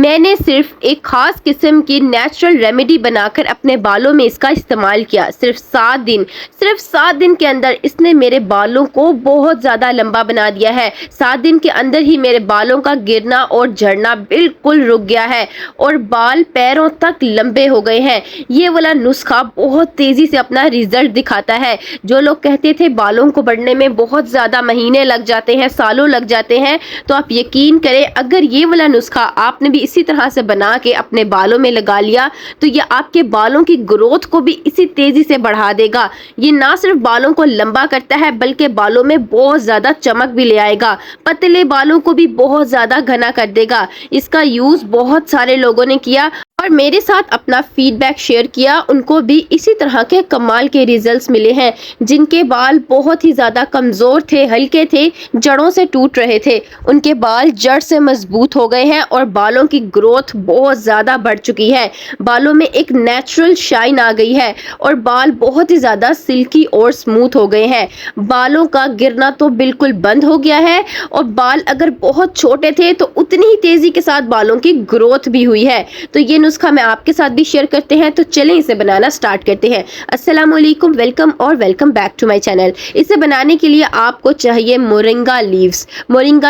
मैंने सिर्फ एक खास किस्म की नेचुरल रेमेडी बनाकर अपने बालों में इसका इस्तेमाल किया। सिर्फ 7 दिन के अंदर इसने मेरे बालों को बहुत ज़्यादा लंबा बना दिया है। 7 दिन के अंदर ही मेरे बालों का गिरना और झड़ना बिल्कुल रुक गया है और बाल पैरों तक लंबे हो गए हैं। ये वाला नुस्खा बहुत तेज़ी से अपना रिजल्ट दिखाता है। जो लोग कहते थे बालों को बढ़ने में बहुत ज़्यादा महीने लग जाते हैं, सालों लग जाते हैं, तो आप यकीन करें, अगर ये वाला नुस्खा आपने भी इसी तरह से बना के अपने बालों में लगा लिया तो ये आपके बालों की ग्रोथ को भी इसी तेजी से बढ़ा देगा। ये ना सिर्फ बालों को लंबा करता है बल्कि बालों में बहुत ज्यादा चमक भी ले आएगा। पतले बालों को भी बहुत ज्यादा घना कर देगा। इसका यूज बहुत सारे लोगों ने किया और मेरे साथ अपना फीडबैक शेयर किया। उनको भी इसी तरह के कमाल के रिजल्ट्स मिले हैं। जिनके बाल बहुत ही ज़्यादा कमज़ोर थे, हल्के थे, जड़ों से टूट रहे थे, उनके बाल जड़ से मजबूत हो गए हैं और बालों की ग्रोथ बहुत ज़्यादा बढ़ चुकी है। बालों में एक नेचुरल शाइन आ गई है और बाल बहुत ही ज़्यादा सिल्की और स्मूथ हो गए हैं। बालों का गिरना तो बिल्कुल बंद हो गया है और बाल अगर बहुत छोटे थे तो उतनी ही तेज़ी के साथ बालों की ग्रोथ भी हुई है। तो ये नुस्खा मैं आपके साथ भी शेयर करते हैं, तो चलें इसे बनाना स्टार्ट करते हैं। अस्सलाम वालेकुम, वेलकम और welcome back to my channel. इसे बनाने के लिए आपको चाहिए मोरिंगा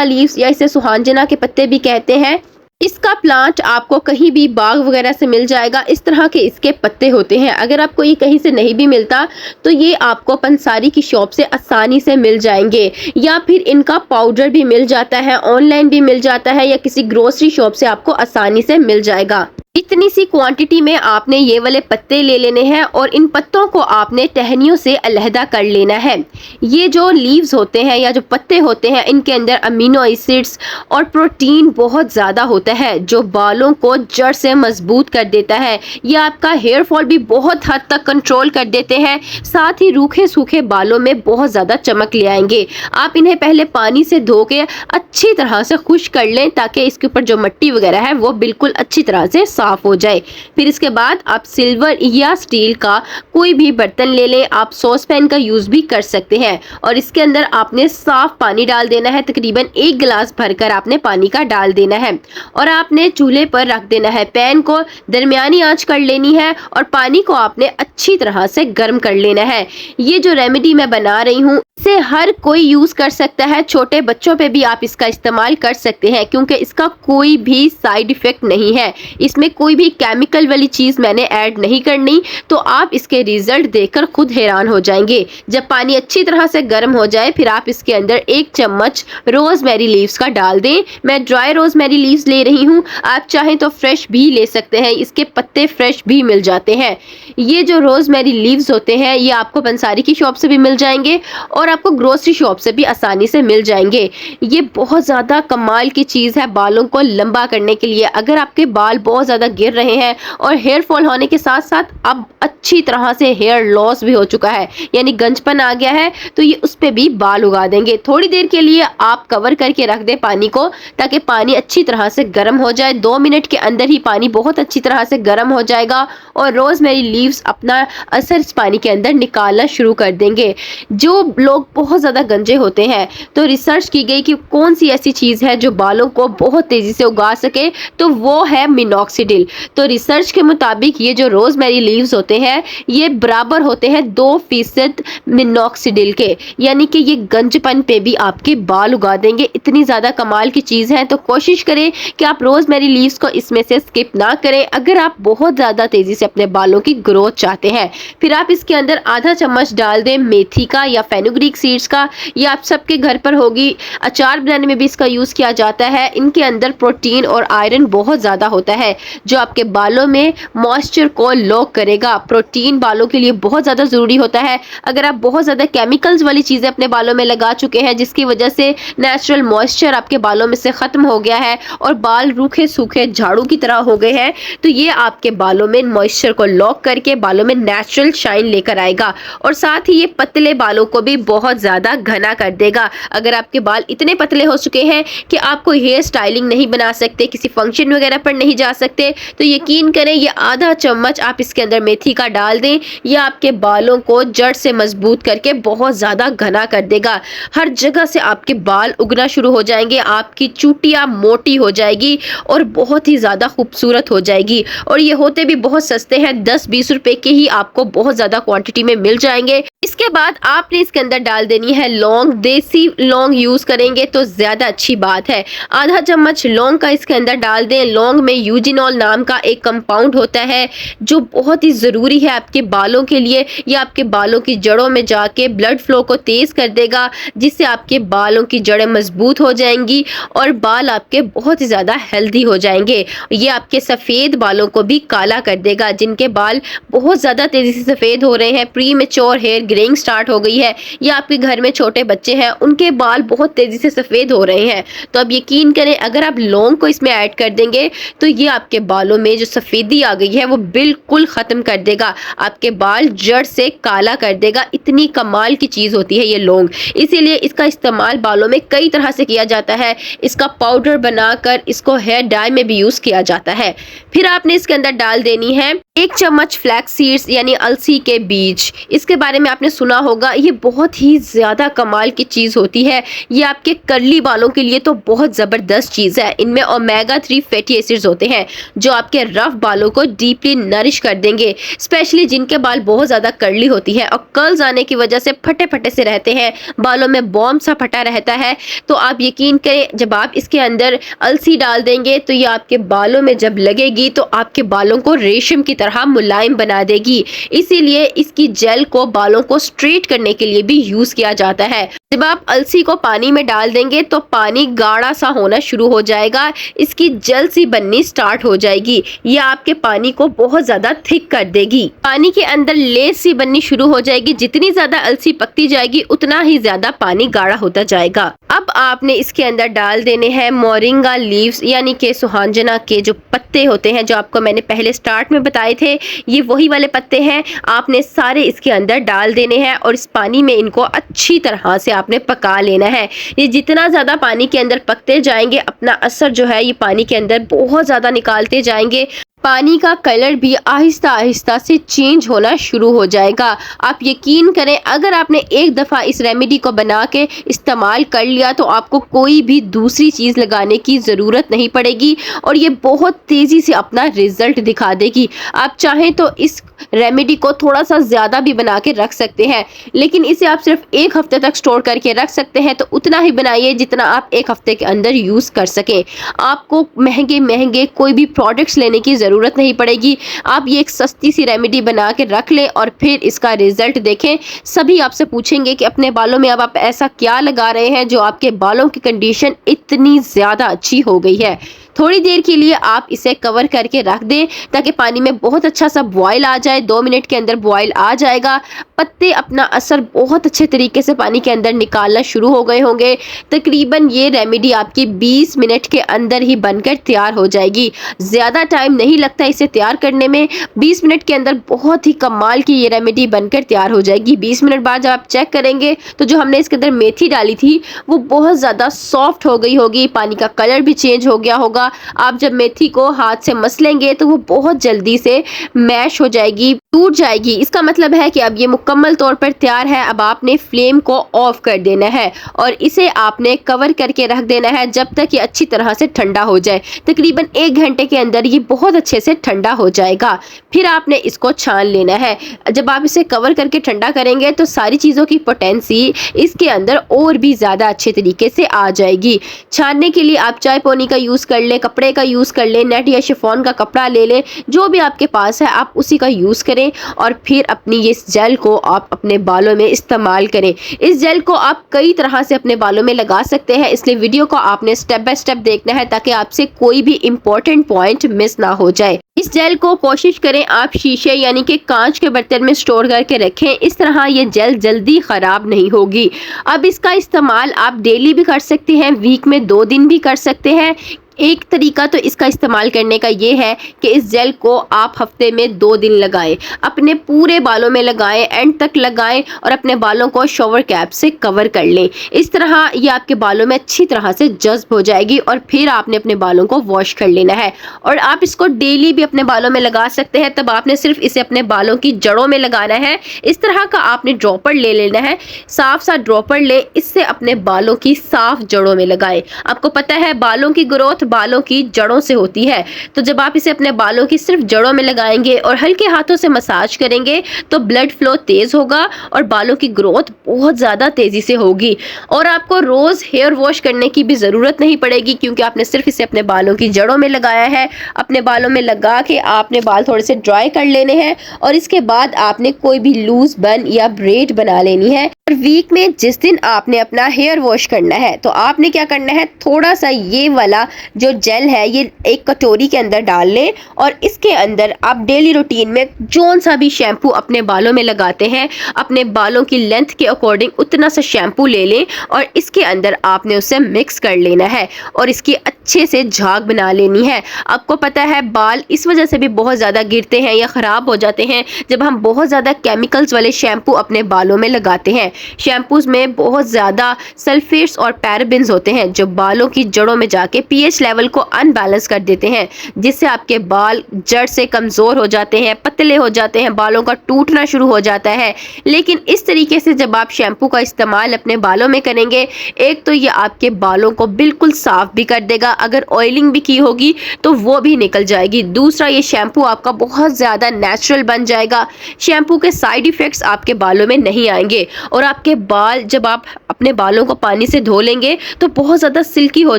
लीव्स या इसे सुहांजना के पत्ते भी कहते हैं। इसका प्लांट आपको कहीं भी बाग वगैरह से मिल जाएगा। इस तरह के इसके पत्ते होते हैं। अगर आपको ये कहीं से नहीं भी मिलता तो ये आपको पंसारी की शॉप से आसानी से मिल जाएंगे या फिर इनका पाउडर भी मिल जाता है, ऑनलाइन भी मिल जाता है या किसी ग्रोसरी शॉप से आपको आसानी से मिल जाएगा। इतनी सी क्वांटिटी में आपने ये वाले पत्ते ले लेने हैं और इन पत्तों को आपने टहनियों से अलहदा कर लेना है। ये जो लीव्स होते हैं या जो पत्ते होते हैं, इनके अंदर अमीनो एसिड्स और प्रोटीन बहुत ज़्यादा होता है जो बालों को जड़ से मजबूत कर देता है। ये आपका हेयर फॉल भी बहुत हद तक कंट्रोल कर देते हैं, साथ ही रूखे सूखे बालों में बहुत ज़्यादा चमक ले आएंगे। आप इन्हें पहले पानी से धो के अच्छी तरह से खुश्क कर लें ताकि इसके ऊपर जो मिट्टी वगैरह है वो बिल्कुल अच्छी तरह से साफ हो जाए। फिर इसके बाद आप सिल्वर या स्टील का कोई भी बर्तन ले लें। आप सॉस पैन का यूज भी कर सकते हैं और इसके अंदर आपने साफ पानी डाल देना है। तकरीबन 1 गिलास भरकर आपने पानी का डाल देना है और आपने चूल्हे पर रख देना है। पैन को दरमियानी आंच कर लेनी है और पानी को आपने अच्छी तरह से गर्म कर लेना है। ये जो रेमेडी मैं बना रही हूँ इसे हर कोई यूज कर सकता है। छोटे बच्चों पे भी आप इसका इस्तेमाल कर सकते हैं क्योंकि इसका कोई भी साइड इफेक्ट नहीं है। इसमें कोई भी केमिकल वाली चीज मैंने ऐड नहीं करनी, तो आप इसके रिजल्ट देखकर खुद हैरान हो जाएंगे। जब पानी अच्छी तरह से गर्म हो जाए फिर आप इसके अंदर 1 चम्मच रोजमेरी लीव्स का डाल दें। मैं ड्राई रोजमेरी लीव्स ले रही हूँ, आप चाहें तो फ्रेश भी ले सकते हैं, इसके पत्ते फ्रेश भी मिल जाते हैं। ये जो रोजमेरी लीव्स होते हैं ये आपको पंसारी की शॉप से भी मिल जाएंगे और आपको ग्रोसरी शॉप से भी आसानी से मिल जाएंगे। ये बहुत ज़्यादा कमाल की चीज़ है बालों को लंबा करने के लिए। अगर आपके बाल बहुत ज़्यादा गिर रहे हैं और हेयर फॉल होने के साथ साथ अब अच्छी तरह से हेयर लॉस भी हो चुका है, यानी गंजपन आ गया है, तो ये उस पे भी बाल उगा देंगे। थोड़ी देर के लिए आप कवर करके रख दें पानी को ताकि पानी अच्छी तरह से गर्म हो जाए। 2 मिनट के अंदर ही पानी बहुत अच्छी तरह से गर्म हो जाएगा और रोजमेरी लीव्स अपना असर इस पानी के अंदर निकालना शुरू कर देंगे। जो लोग बहुत ज़्यादा गंजे होते हैं तो रिसर्च की गई कि कौन सी ऐसी चीज़ है जो बालों को बहुत तेज़ी से उगा सके, तो वो है मिनॉक्सिडिल। तो रिसर्च के मुताबिक ये जो रोजमेरी लीव्स होते हैं ये बराबर होते हैं 2% मिनॉक्सिडिल के, यानी कि ये गंजपन पे भी आपके बाल उगा देंगे। इतनी ज़्यादा कमाल की चीज़ है, तो कोशिश करें कि आप रोजमेरी लीव्स को इसमें से स्किप ना करें अगर आप बहुत ज़्यादा तेज़ी से अपने बालों की ग्रोथ चाहते हैं। फिर आप इसके अंदर आधा चम्मच डाल दें मेथी का या फेनुग्रीक सीड्स का, ये आप सबके घर पर होगी। अचार बनाने में भी इसका यूज़ किया जाता है। इनके अंदर प्रोटीन और आयरन बहुत ज़्यादा होता है जो आपके बालों में मॉइस्चर को लॉक करेगा। प्रोटीन बालों के लिए बहुत ज़्यादा ज़रूरी होता है। अगर आप बहुत ज़्यादा केमिकल्स वाली चीज़ें अपने बालों में लगा चुके हैं जिसकी वजह से नेचुरल मॉइस्चर आपके बालों में से ख़त्म हो गया है और बाल रूखे सूखे झाड़ू की तरह हो गए हैं, तो ये आपके बालों में मॉइस्चर को लॉक करके बालों में नेचुरल शाइन लेकर आएगा और साथ ही ये पतले बालों को भी बहुत ज़्यादा घना कर देगा। अगर आपके बाल इतने पतले हो चुके हैं कि आप कोई हेयर स्टाइलिंग नहीं बना सकते, किसी फंक्शन वगैरह पर नहीं जा सकते, तो यकीन करें ये आधा चम्मच आप इसके अंदर मेथी का डाल दें, ये आपके बालों को जड़ से मजबूत करके बहुत ज़्यादा घना कर देगा। हर जगह से आपके बाल उगना शुरू हो जाएंगे, आपकी चूटियाँ मोटी हो जाएगी और बहुत ही ज़्यादा खूबसूरत हो जाएगी। और ये होते भी बहुत सस्ते हैं, 10-20 रुपए के ही आपको बहुत ज़्यादा क्वांटिटी में मिल जाएंगे। इसके बाद आपने इसके अंदर डाल देनी है लौंग। देसी लौंग यूज करेंगे तो ज्यादा अच्छी बात है। आधा चम्मच लौंग का इसके अंदर डाल दें। लौंग में यूजिनॉल नाम का एक कंपाउंड होता है जो बहुत ही जरूरी है आपके बालों के लिए। ये आपके बालों की जड़ों में जाके ब्लड फ्लो को तेज कर देगा, जिससे आपके बालों की जड़ें मजबूत हो जाएंगी और बाल आपके बहुत ही ज्यादा हेल्दी हो जाएंगे। ये आपके सफेद बालों को भी काला कर देगा। जिनके बाल बहुत ज्यादा तेजी से सफेद हो रहे हैं, premature hair greying start हो गई है, या आपके घर में छोटे बच्चे हैं उनके बाल बहुत तेजी से सफेद हो रहे हैं, तो अब यकीन करें अगर आप लौंग को इसमें ऐड कर देंगे तो ये आपके बालों में जो सफेदी आ गई है वो बिल्कुल खत्म कर देगा, आपके बाल जड़ से काला कर देगा। इतनी कमाल की चीज होती है ये लौंग, इसीलिए इसका इस्तेमाल बालों में कई तरह से किया जाता है। इसका पाउडर बनाकर इसको हेयर डाई में भी यूज किया जाता है। फिर आपने इसके अंदर डाल देनी है 1 चम्मच फ्लैक्स सीड्स यानी अलसी के बीज। इसके बारे में आपने सुना होगा, ये बहुत ही ज्यादा कमाल की चीज होती है। ये आपके कर्ली बालों के लिए तो बहुत जबरदस्त चीज है। इनमें ओमेगा 3 फैटी एसिड्स होते हैं जो आपके रफ बालों को डीपली नरिश कर देंगे, स्पेशली जिनके बाल बहुत ज्यादा कर्ली होती है और कर्ल्स आने की वजह से फटे फटे से रहते हैं, बालों में बॉम्ब सा फटा रहता है। तो आप यकीन करें जब आप इसके अंदर अलसी डाल देंगे तो ये आपके बालों में जब लगेगी तो आपके बालों को रेशम की तरह मुलायम बना देगी। इसीलिए इसकी जेल को बालों को स्ट्रेट करने के लिए भी यूज किया जाता है। जब आप अलसी को पानी में डाल देंगे तो पानी गाढ़ा सा होना शुरू हो जाएगा, इसकी जेल सी बननी स्टार्ट हो जाएगी। ये आपके पानी को बहुत ज्यादा थिक कर देगी, पानी के अंदर लेस सी बननी शुरू हो जाएगी। जितनी ज्यादा अलसी पकती जाएगी उतना ही ज्यादा पानी गाढ़ा होता जाएगा। अब आपने इसके अंदर डाल देने हैं मोरिंगा लीव्स यानी कि सुहांजना के जो पत्ते होते हैं, जो आपको मैंने पहले स्टार्ट में बताए थे, ये वही वाले पत्ते हैं। आपने सारे इसके अंदर डाल देने हैं और इस पानी में इनको अच्छी तरह से आपने पका लेना है। ये जितना ज़्यादा पानी के अंदर पकते जाएंगे अपना असर जो है ये पानी के अंदर बहुत ज़्यादा निकालते जाएंगे। पानी का कलर भी आहिस्ता आहिस्ता से चेंज होना शुरू हो जाएगा। आप यकीन करें अगर आपने एक दफ़ा इस रेमेडी को बना के इस्तेमाल कर लिया तो आपको कोई भी दूसरी चीज़ लगाने की ज़रूरत नहीं पड़ेगी और ये बहुत तेज़ी से अपना रिज़ल्ट दिखा देगी। आप चाहें तो इस रेमेडी को थोड़ा सा ज़्यादा भी बना के रख सकते हैं, लेकिन इसे आप सिर्फ 1 हफ्ते तक स्टोर करके रख सकते हैं, तो उतना ही बनाइए जितना आप 1 हफ्ते के अंदर यूज़ कर सकें। आपको महंगे महंगे कोई भी प्रोडक्ट्स लेने की ज़रूरत नहीं पड़ेगी। आप ये एक सस्ती सी रेमेडी बना के रख लें और फिर इसका रिजल्ट देखें। सभी आपसे पूछेंगे कि अपने बालों में अब आप ऐसा क्या लगा रहे हैं जो आपके बालों की कंडीशन इतनी ज़्यादा अच्छी हो गई है। थोड़ी देर के लिए आप इसे कवर करके रख दें ताकि पानी में बहुत अच्छा सा बॉयल आ जाए। 2 मिनट के अंदर बॉयल आ जाएगा। पत्ते अपना असर बहुत अच्छे तरीके से पानी के अंदर निकालना शुरू हो गए होंगे। तकरीबन ये रेमेडी आपकी 20 मिनट के अंदर ही बनकर तैयार हो जाएगी। ज़्यादा टाइम नहीं लगता इसे तैयार करने में। 20 मिनट के अंदर बहुत ही कमाल की ये रेमेडी बनकर तैयार हो जाएगी। 20 मिनट बाद जब आप चेक करेंगे तो जो हमने इसके अंदर मेथी डाली थी वो बहुत ज़्यादा सॉफ्ट हो गई होगी, पानी का कलर भी चेंज हो गया होगा। आप जब मेथी को हाथ से मसलेंगे तो वो बहुत जल्दी से मैश हो जाएगी, टूट जाएगी। इसका मतलब है कि अब ये मुकम्मल तौर पर तैयार है। अब आपने फ्लेम को ऑफ कर देना है और इसे आपने कवर करके रख देना है जब तक ये अच्छी तरह से ठंडा हो जाए। तकरीबन 1 घंटे के अंदर ये बहुत अच्छे से ठंडा हो जाएगा। फिर आपने इसको छान लेना है। जब आप इसे कवर करके ठंडा करेंगे तो सारी चीज़ों की पोटेंसी इसके अंदर और भी ज़्यादा अच्छे तरीके से आ जाएगी। छानने के लिए आप चाय पोनी का यूज़ कर लें, कपड़े का यूज़ कर लें, नेट या शिफॉन का कपड़ा ले लें, जो भी आपके पास है आप उसी का यूज़ करें और फिर अपनी इस जेल को आप अपने बालों में इस्तेमाल करें। इस जेल को आप कई तरह से अपने बालों में लगा सकते हैं, इसलिए वीडियो को आपने स्टेप बाय स्टेप देखना है ताकि आपसे कोई भी इम्पोर्टेंट पॉइंट मिस ना हो जाए। इस जेल को कोशिश करें आप शीशे यानी कि कांच के बर्तन में स्टोर करके रखें, इस तरह ये जेल जल्दी ख़राब नहीं होगी। अब इसका इस्तेमाल आप डेली भी कर सकते हैं, वीक में 2 दिन भी कर सकते हैं। एक तरीका तो इसका इस्तेमाल करने का ये है कि इस जेल को आप हफ्ते में 2 दिन लगाएं, अपने पूरे बालों में लगाएं, एंड तक लगाएं और अपने बालों को शॉवर कैप से कवर कर लें। इस तरह ये आपके बालों में अच्छी तरह से जज्ब हो जाएगी और फिर आपने अपने बालों को वॉश कर लेना है। और आप इसको डेली भी अपने बालों में लगा सकते हैं। तब आपने सिर्फ इसे अपने बालों की जड़ों में लगाना है। इस तरह का आपने ड्रॉपर ले लेना है, साफ सा ड्रॉपर ले, इससे अपने बालों की साफ जड़ों में लगाएं। आपको पता है बालों की ग्रोथ बालों की जड़ों से होती है, तो जब आप इसे अपने बालों की सिर्फ जड़ों में लगाएंगे और हल्के हाथों से मसाज करेंगे तो ब्लड फ्लो तेज होगा और बालों की ग्रोथ बहुत ज़्यादा तेजी से होगी। और आपको रोज़ हेयर वॉश करने की भी ज़रूरत नहीं पड़ेगी, क्योंकि आपने सिर्फ इसे अपने बालों की जड़ों में लगाया है। अपने बालों में लगा के आपने बाल थोड़े से ड्राई कर लेने हैं और इसके बाद आपने कोई भी लूज बन या ब्रेड बना लेनी है। और वीक में जिस दिन आपने अपना हेयर वॉश करना है तो आपने क्या करना है, थोड़ा सा ये वाला जो जेल है ये एक कटोरी के अंदर डाल लें और इसके अंदर आप डेली रूटीन में जौन सा भी शैम्पू अपने बालों में लगाते हैं, अपने बालों की लेंथ के अकॉर्डिंग उतना सा शैम्पू ले लें और इसके अंदर आपने उसे मिक्स कर लेना है और इसकी अच्छे से झाग बना लेनी है। आपको पता है बाल इस वजह से भी बहुत ज़्यादा गिरते हैं या ख़राब हो जाते हैं जब हम बहुत ज़्यादा केमिकल्स वाले शैम्पू अपने बालों में लगाते हैं। शैम्पूज में बहुत ज़्यादा सल्फेट्स और पैराबेन्स होते हैं जो बालों की जड़ों में जाके पीएच लेवल को अनबैलेंस कर देते हैं, जिससे आपके बाल जड़ से कमज़ोर हो जाते हैं, पतले हो जाते हैं, बालों का टूटना शुरू हो जाता है। लेकिन इस तरीके से जब आप शैम्पू का इस्तेमाल अपने बालों में करेंगे, एक तो ये आपके बालों को बिल्कुल साफ भी कर देगा, अगर ऑयलिंग भी की होगी तो वो भी निकल जाएगी। दूसरा, ये शैम्पू आपका बहुत ज़्यादा नेचुरल बन जाएगा। शैम्पू के साइड इफ़ेक्ट्स आपके बालों में नहीं आएंगे और आपके बाल जब आप अपने बालों को पानी से धो लेंगे तो बहुत ज़्यादा सिल्की हो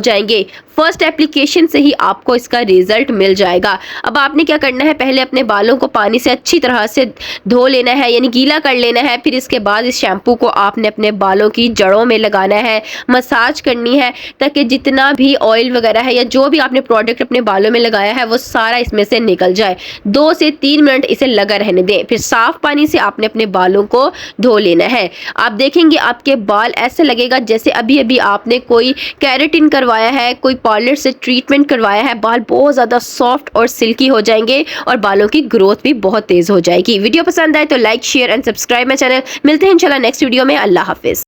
जाएंगे। फर्स्ट एप्लीकेशन से ही आपको इसका रिजल्ट मिल जाएगा। अब आपने क्या करना है, पहले अपने बालों को पानी से अच्छी तरह से धो लेना है, यानी गीला कर लेना है। फिर इसके बाद इस शैम्पू को आपने अपने बालों की जड़ों में लगाना है, मसाज करनी है ताकि जितना भी ऑयल वगैरह है या जो भी आपने प्रोडक्ट अपने बालों में लगाया है वो सारा इसमें से निकल जाए। 2 से 3 मिनट इसे लगा रहने दें, फिर साफ पानी से आपने अपने बालों को धो लेना है। आप देखेंगे आपके बाल ऐसे लगेगा जैसे अभी अभी आपने कोई केराटिन करवाया है, कोई पार्लर से ट्रीटमेंट करवाया है। बाल बहुत ज़्यादा सॉफ्ट और सिल्की हो जाएंगे और बालों की ग्रोथ भी बहुत तेज़ हो जाएगी। वीडियो पसंद आए तो like, share and subscribe my channel. मिलते हैं इंशाल्लाह नेक्स्ट वीडियो में। अल्लाह हाफिज़।